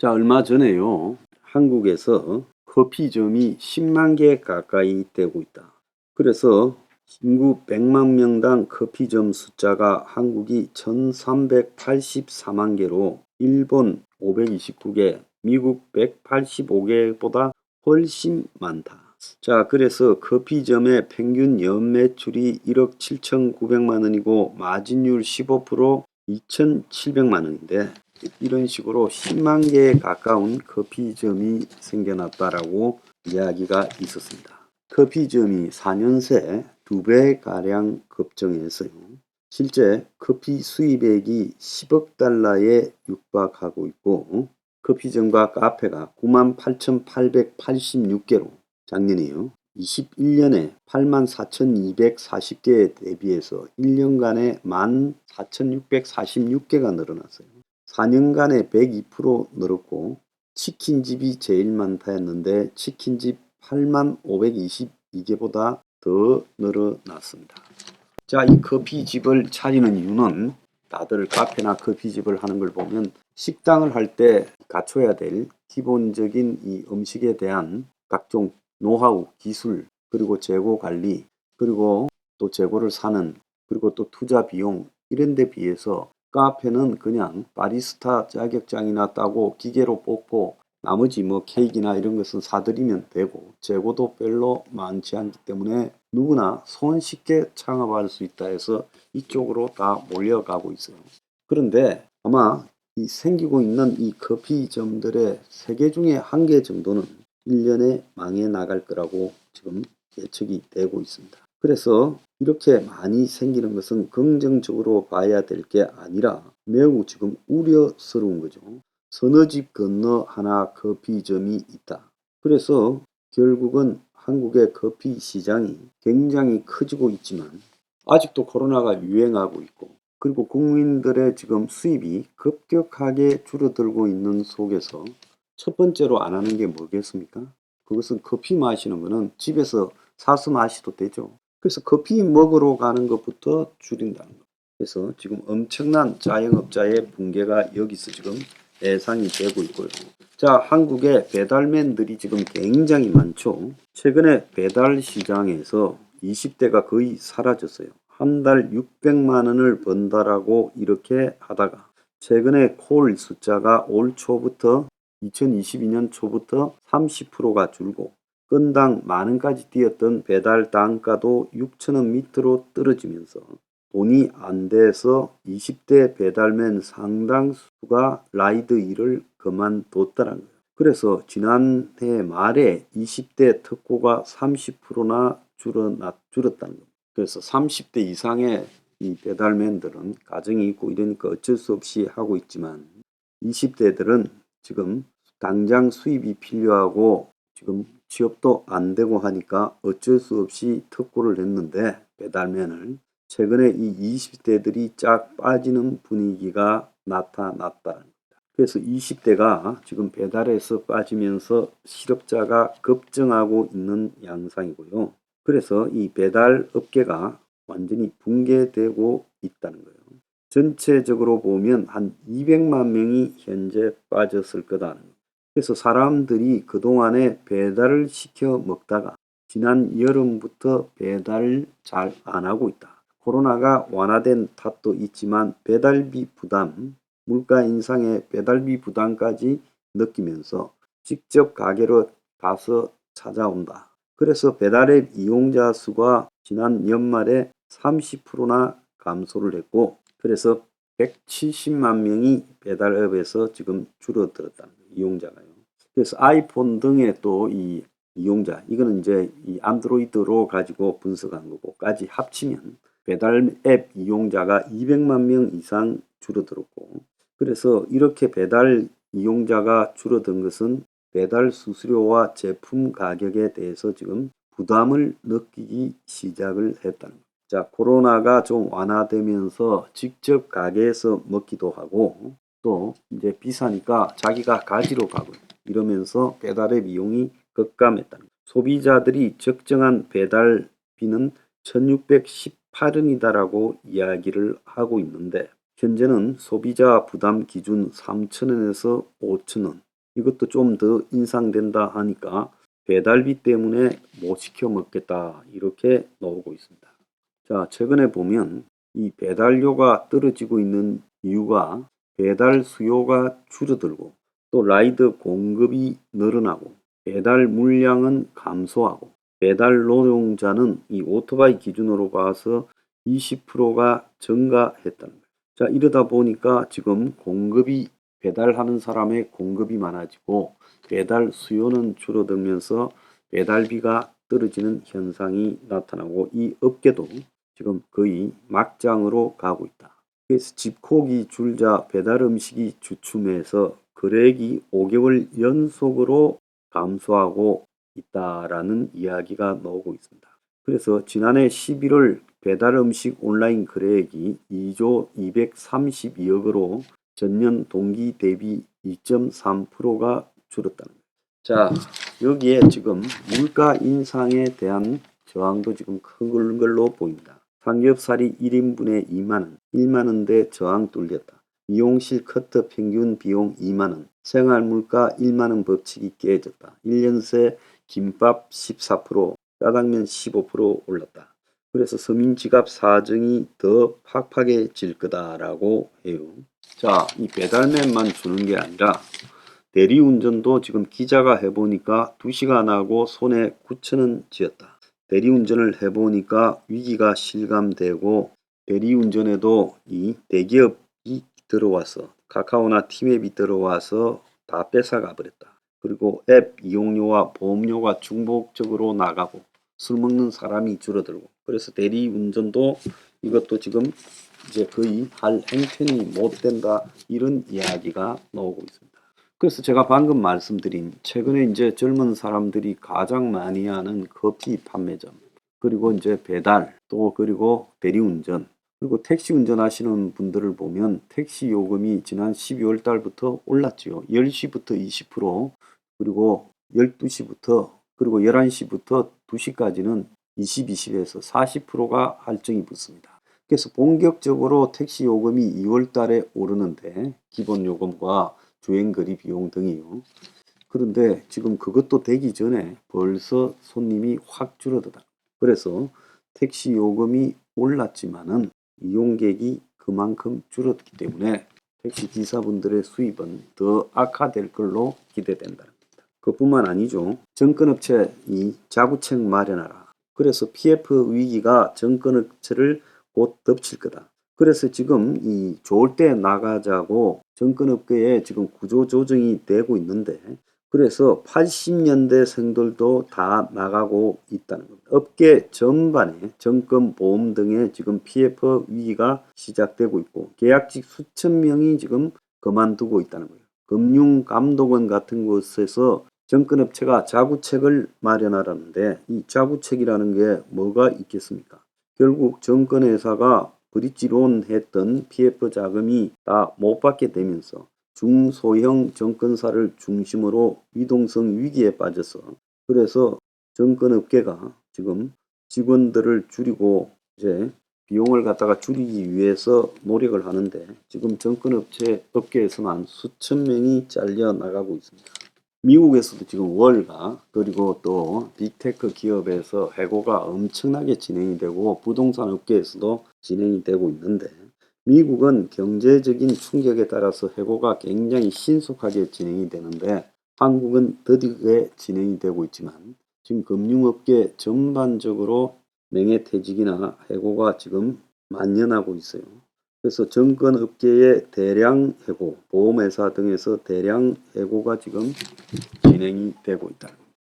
자, 얼마 전에요. 한국에서 커피점이 10만 개 가까이 되고 있다. 그래서 인구 100만 명당 커피점 숫자가 한국이 1384만 개로 일본 529개, 미국 185개보다 훨씬 많다. 자, 그래서 커피점의 평균 연매출이 1억 7,900만 원이고 마진율 15% 2,700만 원인데 이런 식으로 10만 개에 가까운 커피점이 생겨났다라고 이야기가 있었습니다. 커피점이 4년 새 2배가량 급증했어요. 실제 커피 수입액이 10억 달러에 육박하고 있고 커피점과 카페가 98,886개로 작년이요. 21년에 84,240개에 대비해서 1년간에 14,646개가 늘어났어요. 4년간에 102% 늘었고 치킨집이 제일 많다 했는데 치킨집 85,522개보다 더 늘어났습니다. 자, 이 커피집을 차리는 이유는 다들 카페나 커피집을 하는 걸 보면 식당을 할 때 갖춰야 될 기본적인 이 음식에 대한 각종 노하우, 기술, 그리고 재고 관리, 그리고 또 재고를 사는, 그리고 또 투자 비용 이런 데 비해서 카페는 그냥 바리스타 자격증이나 따고 기계로 뽑고 나머지 뭐 케이크나 이런 것은 사들이면 되고 재고도 별로 많지 않기 때문에 누구나 손쉽게 창업할 수 있다 해서 이쪽으로 다 몰려가고 있어요. 그런데 아마 이 생기고 있는 이 커피점들의 3개 중에 1개 정도는 1년에 망해 나갈 거라고 지금 예측이 되고 있습니다. 그래서 이렇게 많이 생기는 것은 긍정적으로 봐야 될 게 아니라 매우 지금 우려스러운 거죠. 서너 집 건너 하나 커피점이 있다. 그래서 결국은 한국의 커피 시장이 굉장히 커지고 있지만 아직도 코로나가 유행하고 있고 그리고 국민들의 지금 수입이 급격하게 줄어들고 있는 속에서 첫 번째로 안 하는 게 뭐겠습니까? 그것은 커피 마시는 거는 집에서 사서 마셔도 되죠. 그래서 커피 먹으러 가는 것부터 줄인다는 거. 그래서 지금 엄청난 자영업자의 붕괴가 여기서 지금 예상이 되고 있고요. 자, 한국의 배달맨들이 지금 굉장히 많죠. 최근에 배달 시장에서 20대가 거의 사라졌어요. 한 달 600만 원을 번다라고 이렇게 하다가 최근에 콜 숫자가 올 초부터 2022년 초부터 30%가 줄고 건당 만 원까지 뛰었던 배달 단가도 6천 원 밑으로 떨어지면서 돈이 안 돼서 20대 배달맨 상당수가 라이드 일을 그만뒀다는 거예요. 그래서 지난해 말에 20대 특고가 30%나 줄었다는 거예요. 그래서 30대 이상의 이 배달맨들은 가정이 있고 이러니까 어쩔 수 없이 하고 있지만 20대들은 지금 당장 수입이 필요하고 지금 취업도 안 되고 하니까 어쩔 수 없이 특고를 했는데 배달맨을 최근에 이 20대들이 쫙 빠지는 분위기가 나타났다는 겁니다. 그래서 20대가 지금 배달에서 빠지면서 실업자가 급증하고 있는 양상이고요. 그래서 이 배달 업계가 완전히 붕괴되고 있다는 거예요. 전체적으로 보면 한 200만 명이 현재 빠졌을 거다는 거예요. 그래서 사람들이 그동안에 배달을 시켜 먹다가 지난 여름부터 배달을 잘 안 하고 있다. 코로나가 완화된 탓도 있지만 배달비 부담, 물가 인상에 배달비 부담까지 느끼면서 직접 가게로 가서 찾아온다. 그래서 배달앱 이용자 수가 지난 연말에 30%나 감소를 했고 그래서 170만 명이 배달앱에서 지금 줄어들었다는 거예요. 이용자가요. 그래서 아이폰 등의 또 이 이용자, 이거는 이제 이 안드로이드로 가지고 분석한 거고까지 합치면 배달 앱 이용자가 200만 명 이상 줄어들었고 그래서 이렇게 배달 이용자가 줄어든 것은 배달 수수료와 제품 가격에 대해서 지금 부담을 느끼기 시작을 했다는 거예요. 자, 코로나가 좀 완화되면서 직접 가게에서 먹기도 하고 또 이제 비싸니까 자기가 가지러 가고 이러면서 배달의 비용이 급감했다는 거예요. 소비자들이 적정한 배달비는 1618원이다라고 이야기를 하고 있는데 현재는 소비자 부담 기준 3,000원에서 5,000원 이것도 좀 더 인상된다 하니까 배달비 때문에 못 시켜 먹겠다 이렇게 나오고 있습니다. 자, 최근에 보면 이 배달료가 떨어지고 있는 이유가 배달 수요가 줄어들고 또 라이더 공급이 늘어나고 배달 물량은 감소하고 배달 노동자는 이 오토바이 기준으로 봐서 20%가 증가했다는 거예요. 자, 이러다 보니까 지금 공급이 배달하는 사람의 공급이 많아지고 배달 수요는 줄어들면서 배달비가 떨어지는 현상이 나타나고 이 업계도 지금 거의 막장으로 가고 있다. 그래서 집콕이 줄자 배달 음식이 주춤해서 거래액이 5개월 연속으로 감소하고 있다라는 이야기가 나오고 있습니다. 그래서 지난해 11월 배달 음식 온라인 거래액이 2조 232억으로 전년 동기 대비 2.3%가 줄었다는 거예요. 자, 여기에 지금 물가 인상에 대한 저항도 지금 큰 걸로 보입니다. 삼겹살이 1인분에 2만원, 1만원대 저항 뚫렸다. 미용실 커트 평균 비용 2만원, 생활물가 1만원 법칙이 깨졌다. 1년 새 김밥 14%, 짜장면 15% 올랐다. 그래서 서민 지갑 사정이 더 팍팍해질 거다라고 해요. 자, 이 배달맨만 주는 게 아니라 대리운전도 지금 기자가 해보니까 2시간 하고 손에 9천원 쥐었다. 대리운전을 해보니까 위기가 실감되고 대리운전에도 이 대기업이 들어와서 카카오나 티맵이 들어와서 다 뺏어가 버렸다. 그리고 앱 이용료와 보험료가 중복적으로 나가고 술 먹는 사람이 줄어들고 그래서 대리운전도 이것도 지금 이제 거의 할 행편이 못 된다 이런 이야기가 나오고 있습니다. 그래서 제가 방금 말씀드린 최근에 이제 젊은 사람들이 가장 많이 하는 커피 판매점 그리고 이제 배달 또 그리고 대리운전 그리고 택시 운전하시는 분들을 보면 택시 요금이 지난 12월 달부터 올랐지요. 10시부터 20% 그리고 12시부터 그리고 11시부터 2시까지는 20, 20에서 40%가 할증이 붙습니다. 그래서 본격적으로 택시 요금이 2월 달에 오르는데 기본 요금과 주행거리 비용 등이요. 그런데 지금 그것도 되기 전에 벌써 손님이 확 줄어들다. 그래서 택시 요금이 올랐지만은 이용객이 그만큼 줄었기 때문에 택시 기사분들의 수입은 더 악화될 걸로 기대된다는 겁니다. 그뿐만 아니죠. 정권업체 이 자구책 마련하라. 그래서 PF 위기가 정권업체를 곧 덮칠 거다. 그래서 지금 이 좋을 때 나가자고 정권업계에 지금 구조조정이 되고 있는데 그래서 80년대생들도 다 나가고 있다는 겁니다. 업계 전반에 정권 보험 등의 지금 PF 위기가 시작되고 있고 계약직 수천 명이 지금 그만두고 있다는 거예요. 금융감독원 같은 곳에서 정권업체가 자구책을 마련하라는데 이 자구책이라는 게 뭐가 있겠습니까? 결국 정권회사가 브릿지론 했던 PF 자금이 다 못 받게 되면서 중소형 정권사를 중심으로 유동성 위기에 빠져서 그래서 정권업계가 지금 직원들을 줄이고 이제 비용을 갖다가 줄이기 위해서 노력을 하는데 지금 정권업체 업계에서만 수천 명이 잘려 나가고 있습니다. 미국에서도 지금 월가 그리고 또 빅테크 기업에서 해고가 엄청나게 진행이 되고 부동산 업계에서도 진행이 되고 있는데 미국은 경제적인 충격에 따라서 해고가 굉장히 신속하게 진행이 되는데 한국은 더디게 진행이 되고 있지만 지금 금융업계 전반적으로 명예퇴직이나 해고가 지금 만연하고 있어요. 그래서 정권업계의 대량 해고, 보험회사 등에서 대량 해고가 지금 진행이 되고 있다.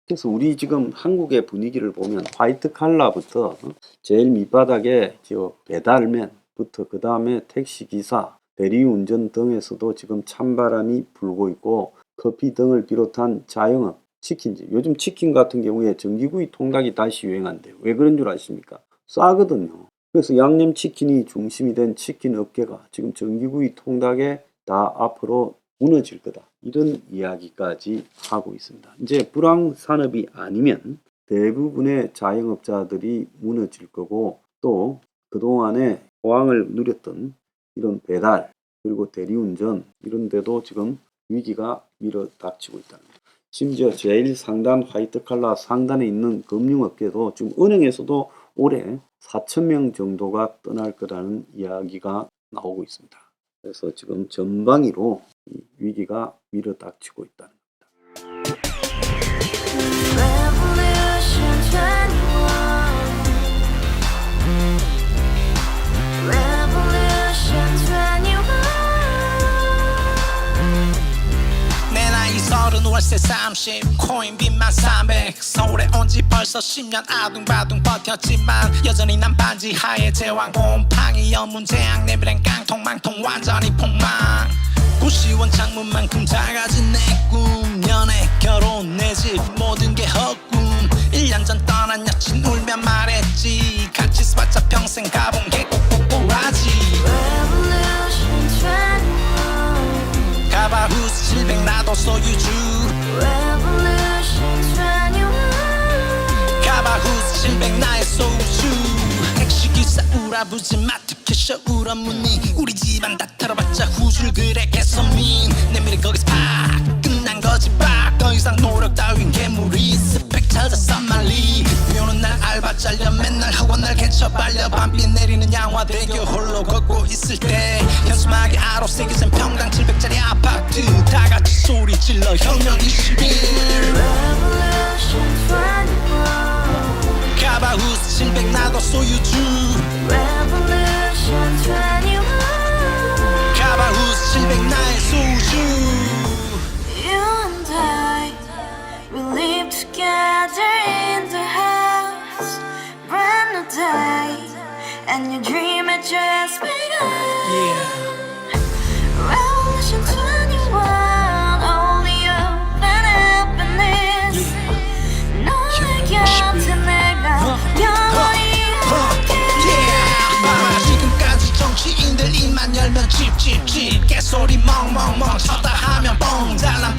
그래서 우리 지금 한국의 분위기를 보면 화이트 칼라부터 제일 밑바닥에 배달맨부터 그 다음에 택시기사, 대리운전 등에서도 지금 찬바람이 불고 있고 커피 등을 비롯한 자영업, 치킨집. 요즘 치킨 같은 경우에 전기구이 통닭이 다시 유행한대요. 왜 그런 줄 아십니까? 싸거든요. 그래서 양념치킨이 중심이 된 치킨 업계가 지금 전기구이 통닭에 다 앞으로 무너질 거다. 이런 이야기까지 하고 있습니다. 이제 불황 산업이 아니면 대부분의 자영업자들이 무너질 거고 또 그동안에 호황을 누렸던 이런 배달 그리고 대리운전 이런 데도 지금 위기가 밀어닥치고 있다는 거예요. 심지어 제일 상단 화이트 칼라 상단에 있는 금융업계도 지금 은행에서도 올해 4,000명 정도가 떠날 거라는 이야기가 나오고 있습니다. 그래서 지금 전방위로 이 위기가 밀어닥치고 있다는 겁니다. 서른 월세 30 코인 빚만 300 서울에 온 지 벌써 10년 아둥바둥 버텼지만 여전히 난 반지 하에 제왕 곰팡이 연문제약 내비랑 깡통망통 완전히 폭망 고시원 창문만큼 작아진 내 꿈 연애 결혼 내 집 모든 게 헛꿈 1년 전 떠난 여친 울면 말했지 같이 살자 평생 가본 게 꼭꼭꼭하지 가바 후스 700 나도 소유주 가바 후스 700 나의 소유주 택시기사 우라부지 마트 캐셔 울어문니 우리 집안 다 털어봤자 후줄 그래 개선민 내 미래 거기서 팍 끝난 거지 팍더 이상 노력 따윈 괴물이 스펙 찾아서 말리 비오는 날 알바 잘려 맨날 학원 날 개쳐 발려 밤비 내리는 양화대교 홀로 걷고 있을 때 현수막에 아로 새겨진 평당 700짜리 아파트 다같이 소리 질러 혁명 21 가바 후스 700 나도 소유주 가바 후스 700 나의 소유주 live together in the house, brand new day, and your dream had just begun. Revolution 21, only open happiness. 너의 곁에 내가 영원히 함께. 지금까지 정치인들 입만 열면 찝찝찝 개소리 멍멍멍 쳤다 하면 뻥 잘난